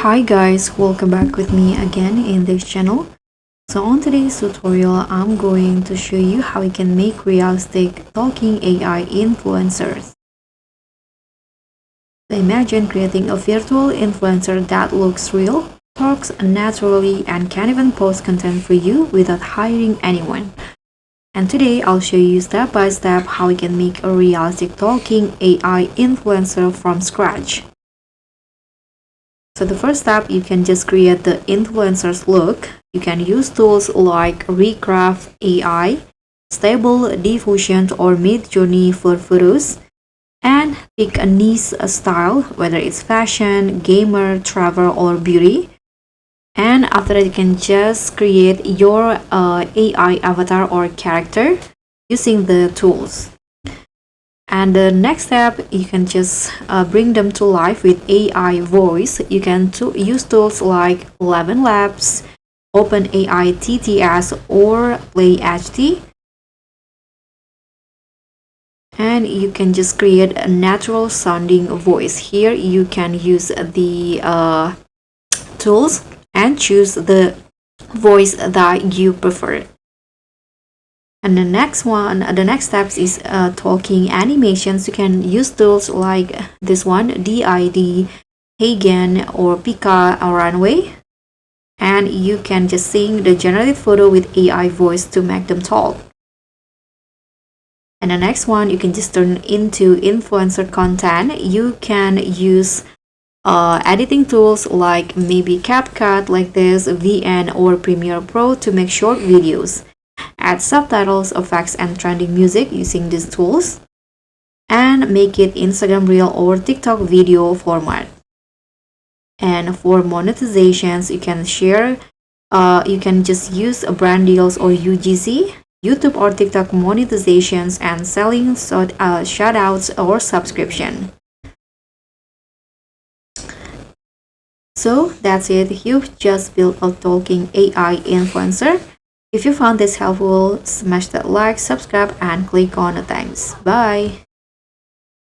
Hi guys, welcome back with me again in this channel. So on today's tutorial, I'm going to show you how you can make realistic talking AI influencers. So imagine creating a virtual influencer that looks real, talks naturally, and can even post content for you without hiring anyone. And today I'll show you step by step how you can make a realistic talking AI influencer from scratch. So the first step, you can just create the influencer's look. You can use tools like Recraft AI, Stable Diffusion, or Midjourney for photos, and pick a niche style, whether it's fashion, gamer, travel, or beauty. And after that, you can just create your AI avatar or character using the tools. And the next step, you can just bring them to life with AI voice. You can use tools like Eleven Labs, OpenAI TTS, or PlayHD. And you can just create a natural sounding voice. Here you can use the tools and choose the voice that you prefer. And the next steps is talking animations. You can use tools like this one, DID, Hagen, or Pika or Runway. And you can just sync the generated photo with AI voice to make them talk. And the next one, you can just turn into influencer content. You can use editing tools like maybe CapCut like this, VN, or Premiere Pro to make short videos. Add subtitles, effects, and trending music using these tools, and make it Instagram Reel or TikTok video format. And for monetizations, you can share, you can just use brand deals or UGC, YouTube or TikTok monetizations, and selling shoutouts or subscription. So that's it. You've just built a talking AI influencer. If you found this helpful, smash that like, subscribe, and click on the thanks. Bye.